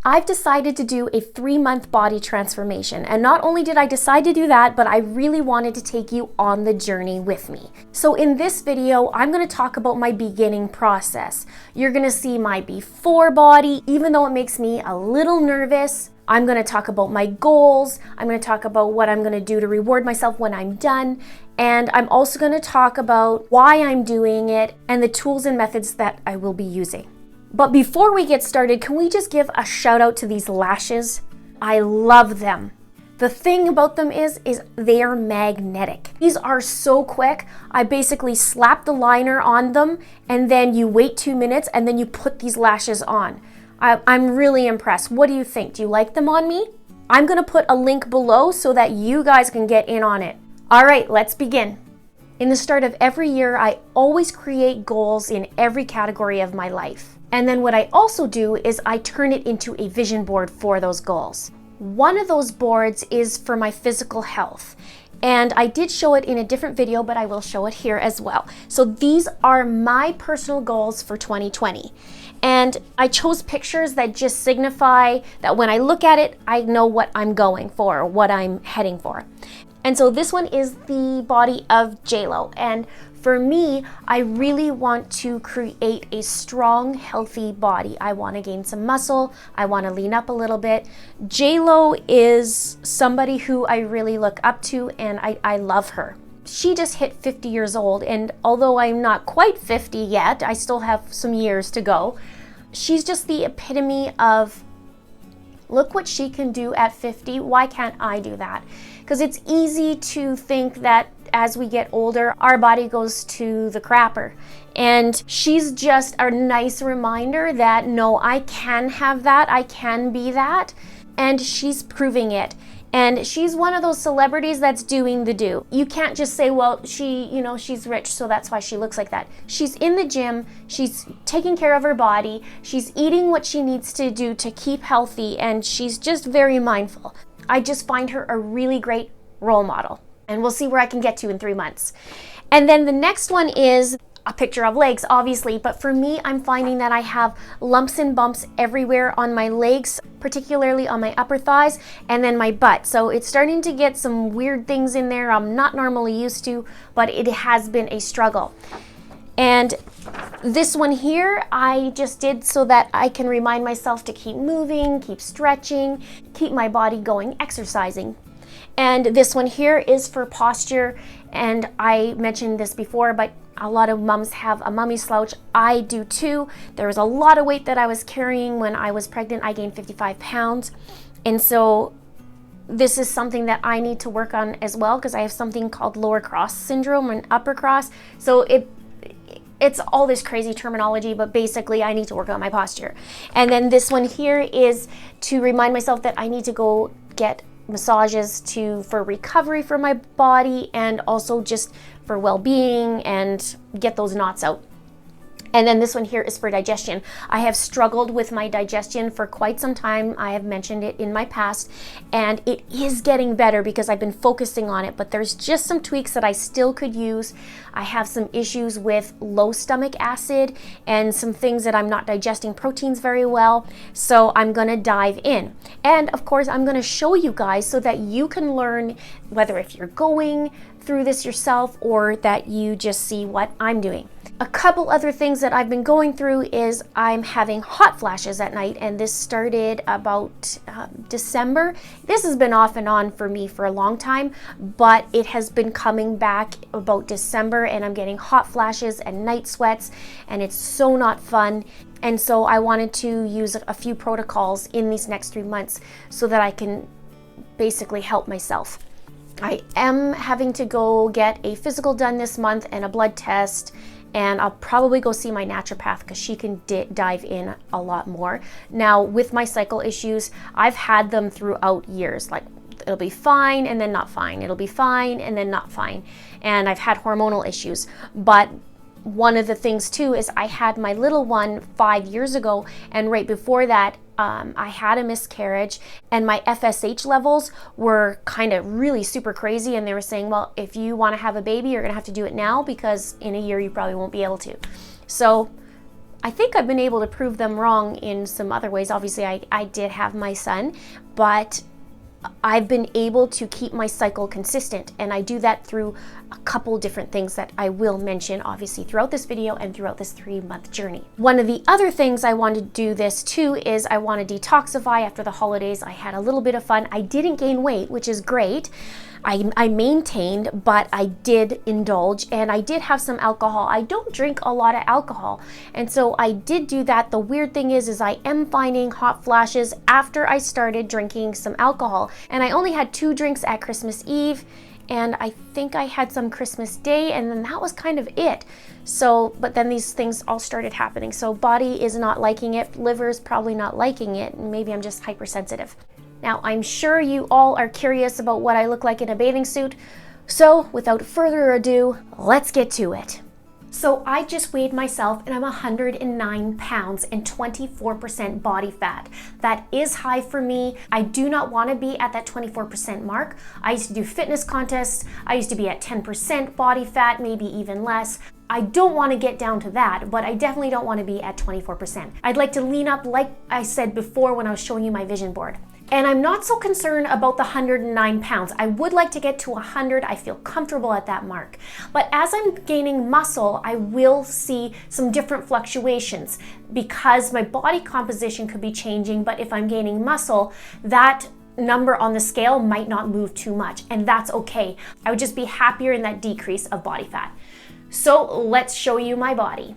I've decided to do a 3-month body transformation. And not only did I decide to do that, but I really wanted to take you on the journey with me. So in this video, I'm going to talk about my beginning process. You're going to see my before body, even though it makes me a little nervous. I'm going to talk about my goals. I'm going to talk about what I'm going to do to reward myself when I'm done. And I'm also going to talk about why I'm doing it and the tools and methods that I will be using. But before we get started, can we just give a shout out to these lashes? I love them. The thing about them is they are magnetic. These are so quick. I basically slap the liner on them and then you wait 2 minutes and then you put these lashes on. I'm really impressed. What do you think? Do you like them on me? I'm gonna put a link below so that you guys can get in on it. All right, let's begin. In the start of every year, I always create goals in every category of my life. And then what I also do is I turn it into a vision board for those goals. One of those boards is for my physical health. And I did show it in a different video, but I will show it here as well. So these are my personal goals for 2020. And I chose pictures that just signify that when I look at it, I know what I'm going for, what I'm heading for. And so this one is the body of J-Lo. And for me, I really want to create a strong, healthy body. I want to gain some muscle. I want to lean up a little bit. J-Lo is somebody who I really look up to, and I love her. She just hit 50 years old, and although I'm not quite 50 yet, I still have some years to go. She's just the epitome of, look what she can do at 50. Why can't I do that? Because it's easy to think that as we get older, our body goes to the crapper. And she's just a nice reminder that no, I can have that, I can be that, and she's proving it. And she's one of those celebrities that's doing the do. You can't just say, well, she's rich, so that's why she looks like that. She's in the gym, she's taking care of her body, she's eating what she needs to do to keep healthy, and she's just very mindful. I just find her a really great role model. And we'll see where I can get to in 3 months. And then the next one is a picture of legs, obviously, but for me, I'm finding that I have lumps and bumps everywhere on my legs, particularly on my upper thighs and then my butt. So it's starting to get some weird things in there I'm not normally used to, but it has been a struggle. And this one here, I just did so that I can remind myself to keep moving, keep stretching, keep my body going, exercising. And this one here is for posture, and I mentioned this before, but a lot of moms have a mummy slouch. I do too. There was a lot of weight that I was carrying when I was pregnant. I gained 55 pounds. And so this is something that I need to work on as well, because I have something called lower cross syndrome and upper cross. So it's all this crazy terminology, but basically I need to work on my posture. And then this one here is to remind myself that I need to go get massages for recovery for my body, and also just for well-being and get those knots out. And then this one here is for digestion. I have struggled with my digestion for quite some time. I have mentioned it in my past, and it is getting better because I've been focusing on it, but there's just some tweaks that I still could use. I have some issues with low stomach acid and some things that I'm not digesting proteins very well. So I'm gonna dive in. And of course, I'm gonna show you guys so that you can learn, whether if you're going through this yourself or that you just see what I'm doing. A couple other things that I've been going through is I'm having hot flashes at night, and this started about December. This has been off and on for me for a long time, but it has been coming back about December, and I'm getting hot flashes and night sweats, and it's so not fun. And so I wanted to use a few protocols in these next 3 months so that I can basically help myself. I am having to go get a physical done this month and a blood test, and I'll probably go see my naturopath because she can dive in a lot more. Now, with my cycle issues, I've had them throughout years. Like, it'll be fine and then not fine. It'll be fine and then not fine. And I've had hormonal issues. But one of the things too is I had my little one 5 years ago, and right before that, I had a miscarriage, and my FSH levels were kind of really super crazy, and they were saying, well, if you want to have a baby, you're gonna have to do it now because in a year you probably won't be able to. So I think I've been able to prove them wrong in some other ways. Obviously, I did have my son, but I've been able to keep my cycle consistent, and I do that through a couple different things that I will mention obviously throughout this video and throughout this 3-month journey. One of the other things I want to do this too is I want to detoxify after the holidays. I had a little bit of fun. I didn't gain weight, which is great. I maintained, but I did indulge, and I did have some alcohol. I don't drink a lot of alcohol, and so I did do that. The weird thing is I am finding hot flashes after I started drinking some alcohol, and I only had 2 drinks at Christmas Eve, and I think I had some Christmas Day, and then that was kind of it. So, but then these things all started happening. So body is not liking it, liver is probably not liking it, and maybe I'm just hypersensitive. Now, I'm sure you all are curious about what I look like in a bathing suit, so without further ado, let's get to it. So I just weighed myself and I'm 109 pounds and 24% body fat. That is high for me. I do not want to be at that 24% mark. I used to do fitness contests. I used to be at 10% body fat, maybe even less. I don't want to get down to that, but I definitely don't want to be at 24%. I'd like to lean up, like I said before when I was showing you my vision board. And I'm not so concerned about the 109 pounds. I would like to get to 100. I feel comfortable at that mark. But as I'm gaining muscle, I will see some different fluctuations because my body composition could be changing. But if I'm gaining muscle, that number on the scale might not move too much, and that's okay. I would just be happier in that decrease of body fat. So let's show you my body.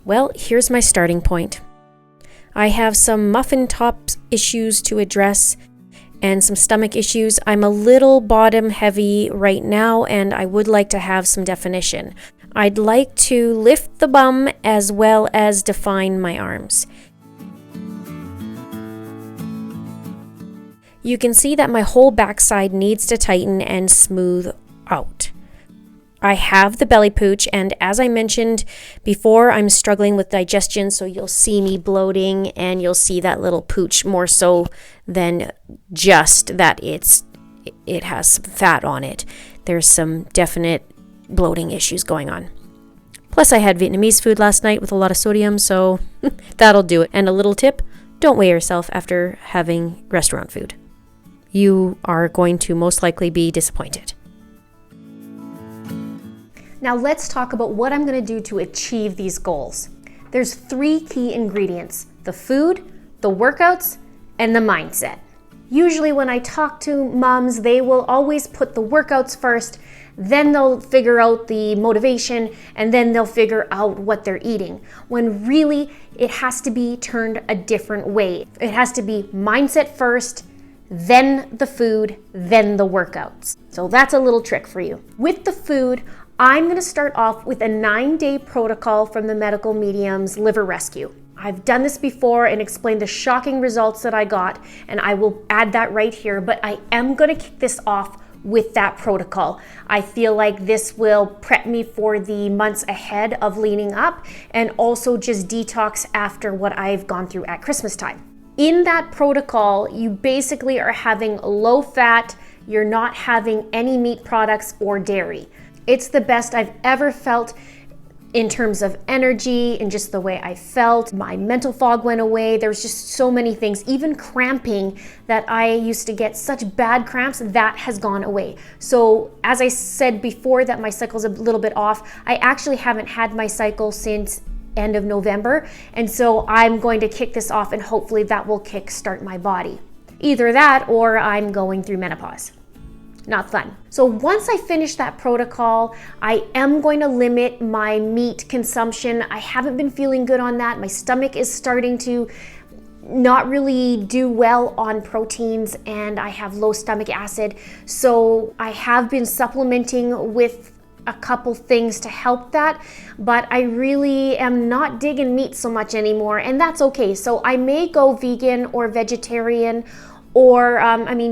Well, here's my starting point. I have some muffin top issues to address and some stomach issues. I'm a little bottom heavy right now, and I would like to have some definition. I'd like to lift the bum as well as define my arms. You can see that my whole backside needs to tighten and smooth out. I have the belly pooch, and as I mentioned before, I'm struggling with digestion, so you'll see me bloating and you'll see that little pooch more so than just that it has some fat on it. There's some definite bloating issues going on. Plus I had Vietnamese food last night with a lot of sodium, so that'll do it. And a little tip, don't weigh yourself after having restaurant food. You are going to most likely be disappointed. Now let's talk about what I'm going to do to achieve these goals. There's 3 key ingredients: the food, the workouts, and the mindset. Usually when I talk to moms, they will always put the workouts first, then they'll figure out the motivation, and then they'll figure out what they're eating. When really it has to be turned a different way. It has to be mindset first, then the food, then the workouts. So that's a little trick for you. With the food, I'm going to start off with a 9-day protocol from the Medical Medium's Liver Rescue. I've done this before and explained the shocking results that I got, and I will add that right here, but I am going to kick this off with that protocol. I feel like this will prep me for the months ahead of leaning up and also just detox after what I've gone through at Christmas time. In that protocol, you basically are having low fat, you're not having any meat products or dairy. It's the best I've ever felt in terms of energy and just the way I felt. My mental fog went away. There was just so many things. Even cramping that I used to get such bad cramps, that has gone away. So as I said before that my cycle's a little bit off, I actually haven't had my cycle since end of November. And so I'm going to kick this off and hopefully that will kickstart my body. Either that or I'm going through menopause. Not fun. So once I finish that protocol, I am going to limit my meat consumption. I haven't been feeling good on that. My stomach is starting to not really do well on proteins and I have low stomach acid. So I have been supplementing with a couple things to help that, but I really am not digging meat so much anymore, and that's okay. So I may go vegan or vegetarian or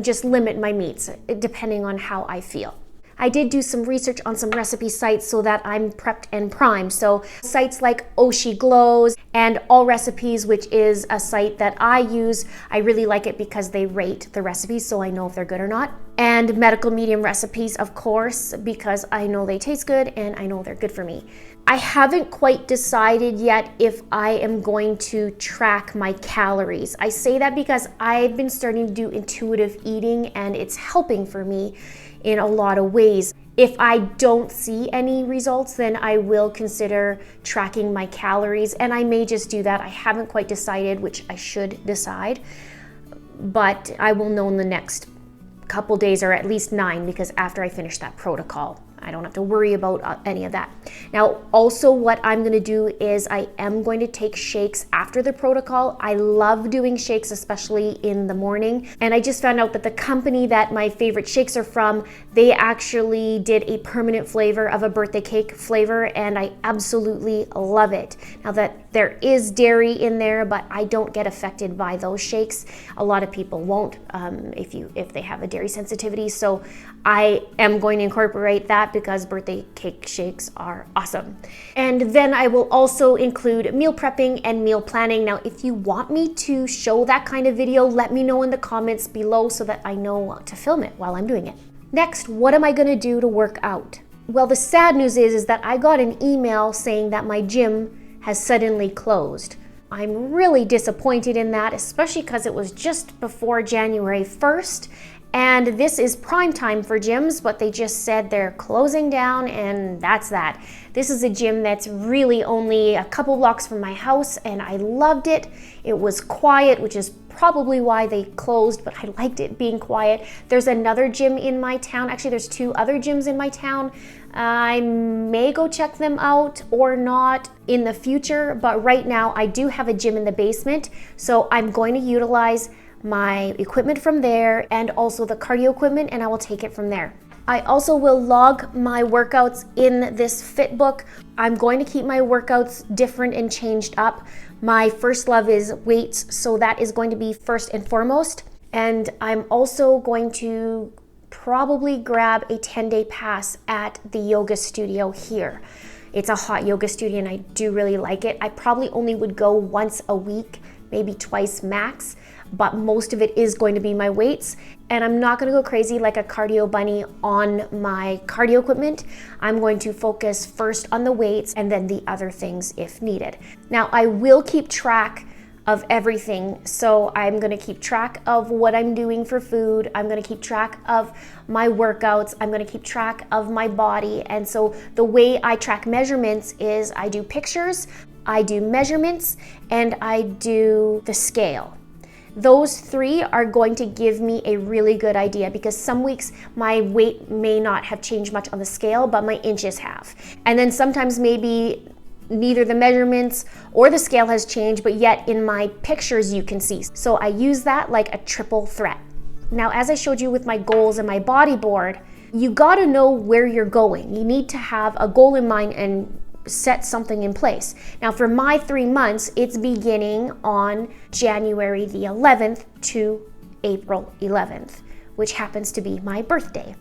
just limit my meats depending on how I feel. I did do some research on some recipe sites so that I'm prepped and primed. So sites like Oshi Glows and All Recipes, which is a site that I use. I really like it because they rate the recipes so I know if they're good or not. And Medical Medium Recipes, of course, because I know they taste good and I know they're good for me. I haven't quite decided yet if I am going to track my calories. I say that because I've been starting to do intuitive eating and it's helping for me in a lot of ways. If I don't see any results, then I will consider tracking my calories, and I may just do that. I haven't quite decided, which I should decide, but I will know in the next couple days, or at least 9, because after I finish that protocol, I don't have to worry about any of that. Now, also what I'm gonna do is I am going to take shakes after the protocol. I love doing shakes, especially in the morning. And I just found out that the company that my favorite shakes are from, they actually did a permanent flavor of a birthday cake flavor, and I absolutely love it. Now that there is dairy in there, but I don't get affected by those shakes. A lot of people won't if they have a dairy sensitivity. So I am going to incorporate that because birthday cake shakes are awesome. And then I will also include meal prepping and meal planning. Now, if you want me to show that kind of video, let me know in the comments below so that I know to film it while I'm doing it. Next, what am I gonna do to work out? Well, the sad news is that I got an email saying that my gym has suddenly closed. I'm really disappointed in that, especially because it was just before January 1st. And this is prime time for gyms, but they just said they're closing down, and that's that. This is a gym that's really only a couple blocks from my house, and I loved it. It was quiet, which is probably why they closed, but I liked it being quiet. There's another gym in my town. Actually, there's 2 other gyms in my town. I may go check them out or not in the future, but right now I do have a gym in the basement, so I'm going to utilize my equipment from there and also the cardio equipment, and I will take it from there. I also will log my workouts in this fit book. I'm going to keep my workouts different and changed up. My first love is weights, so that is going to be first and foremost. And I'm also going to probably grab a 10-day pass at the yoga studio here. It's a hot yoga studio and I do really like it. I probably only would go once a week, maybe twice max, but most of it is going to be my weights. And I'm not gonna go crazy like a cardio bunny on my cardio equipment. I'm going to focus first on the weights and then the other things if needed. Now, I will keep track of everything. So I'm gonna keep track of what I'm doing for food. I'm gonna keep track of my workouts. I'm gonna keep track of my body. And so the way I track measurements is I do pictures, I do measurements, and I do the scale. Those 3 are going to give me a really good idea because some weeks my weight may not have changed much on the scale, but my inches have. And then sometimes maybe neither the measurements or the scale has changed, but yet in my pictures you can see. So I use that like a triple threat. Now, as I showed you with my goals and my body board, you gotta know where you're going. You need to have a goal in mind and set something in place. Now, for my 3 months, it's beginning on January the 11th to April 11th, which happens to be my birthday.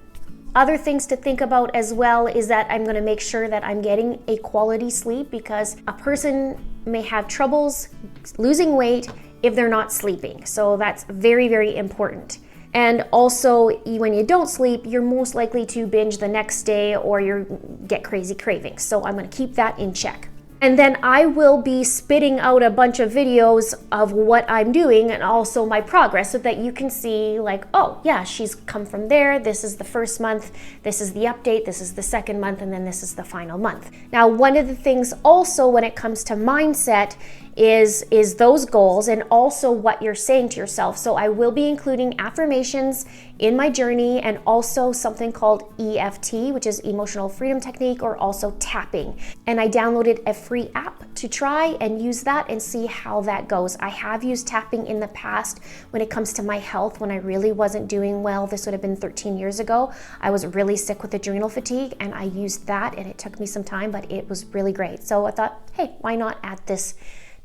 Other things to think about as well is that I'm going to make sure that I'm getting a quality sleep because a person may have troubles losing weight if they're not sleeping. So that's very, very important. And also, when you don't sleep, you're most likely to binge the next day or you get crazy cravings. So I'm going to keep that in check. And then I will be spitting out a bunch of videos of what I'm doing and also my progress so that you can see like, oh yeah, she's come from there. This is the first month. This is the update. This is the second month. And then this is the final month. Now, one of the things also when it comes to mindset is those goals and also what you're saying to yourself. So I will be including affirmations in my journey and also something called EFT, which is Emotional Freedom Technique, or also tapping. And I downloaded a free app to try and use that and see how that goes. I have used tapping in the past when it comes to my health when I really wasn't doing well. This would have been 13 years ago. I was really sick with adrenal fatigue and I used that and it took me some time, but it was really great. So I thought, hey, why not add this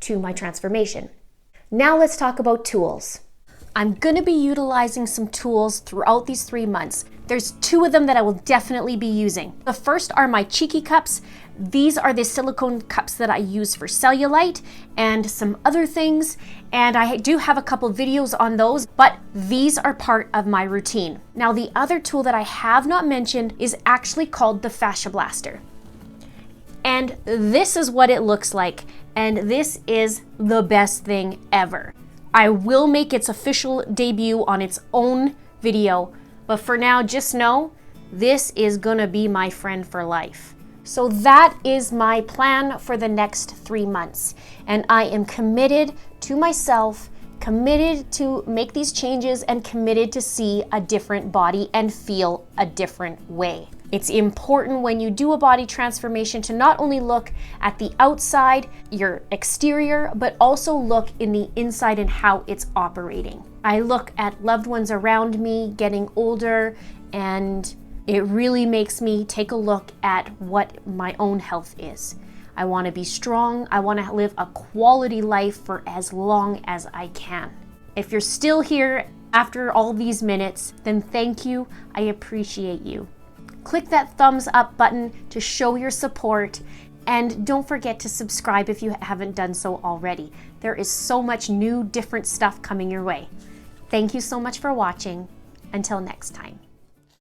to my transformation? Now let's talk about tools. I'm going to be utilizing some tools throughout these 3 months. There's 2 of them that I will definitely be using. The first are my cheeky cups. These are the silicone cups that I use for cellulite and some other things. And I do have a couple videos on those, but these are part of my routine. Now, the other tool that I have not mentioned is actually called the Fascia Blaster. And this is what it looks like. And this is the best thing ever. I will make its official debut on its own video, but for now, just know this is gonna be my friend for life. So that is my plan for the next 3 months. And I am committed to myself, committed to make these changes, and committed to see a different body and feel a different way. It's important when you do a body transformation to not only look at the outside, your exterior, but also look in the inside and how it's operating. I look at loved ones around me getting older, and it really makes me take a look at what my own health is. I want to be strong. I want to live a quality life for as long as I can. If you're still here after all these minutes, then thank you. I appreciate you. Click that thumbs up button to show your support, and don't forget to subscribe if you haven't done so already. There is so much new, different stuff coming your way. Thank you so much for watching. Until next time.